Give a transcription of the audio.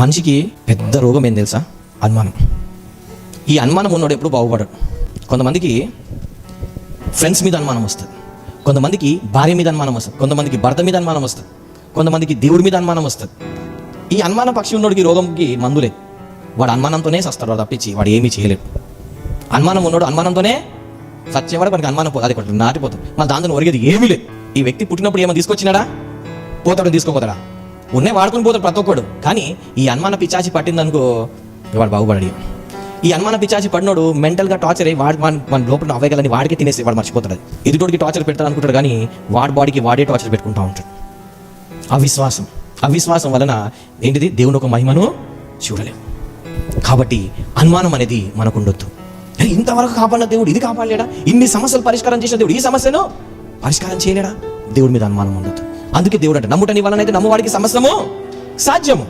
మనిషికి పెద్ద రోగం ఏం తెలుసా? అనుమానం. ఈ అనుమానం ఉన్నోడు ఎప్పుడు బాగుపడడు. కొంతమందికి ఫ్రెండ్స్ మీద అనుమానం వస్తుంది, కొంతమందికి భార్య మీద అనుమానం వస్తుంది, కొంతమందికి భర్త మీద అనుమానం వస్తుంది, కొంతమందికి దేవుడి మీద అనుమానం వస్తుంది. ఈ అనుమానం పక్షి ఉన్నోడికి రోగంకి మందు లేదు. వాడు అనుమానంతోనే సస్తాడు, వాడు తప్పించి వాడు ఏమీ చేయలేడు. అనుమానం ఉన్నోడు అనుమానంతోనే సచ్చేవాడు, వాడికి అనుమానం అది కొట్టు నాటిపోతుంది. మళ్ళీ దాంతో ఒరిగేది ఏమీ లేదు. ఈ వ్యక్తి పుట్టినప్పుడు ఏమో తీసుకొచ్చినాడా? పోతాడు, తీసుకోపోతాడా? ఉన్నే వాడుకొని పోతాడు ప్రతి ఒక్కడు. కానీ ఈ అనుమాన పిచాచి పట్టిందనుకో వాడు బాగుపడాడు. ఈ అనుమాన పిచాచి పడినోడు మెంటల్గా టార్చర్ అయ్యి వాడు మన లోపల అవయగాలని వాడికి తినేసి వాడు మర్చిపోతాడు. ఎదుటోడికి టార్చర్ పెడతాడు అనుకుంటాడు, కానీ వాడి బాడీకి వాడే టార్చర్ పెట్టుకుంటూ ఉంటాడు. అవిశ్వాసం వలన ఏంటిది? దేవుని ఒక మహిమను చూడలేము. కాబట్టి అనుమానం అనేది మనకు ఉండొద్దు. ఇంతవరకు కాపాడిన దేవుడు ఇది కాపాడలేడా? ఇన్ని సమస్యలు పరిష్కారం చేసిన దేవుడు ఈ సమస్యను పరిష్కారం చేయలేడా? దేవుడి మీద అనుమానం ఉండదు. అందుకే దేవుడు అంటే నమ్ముట నీ వలన అయితే నమ్మువాడికి సమస్తము సాధ్యము.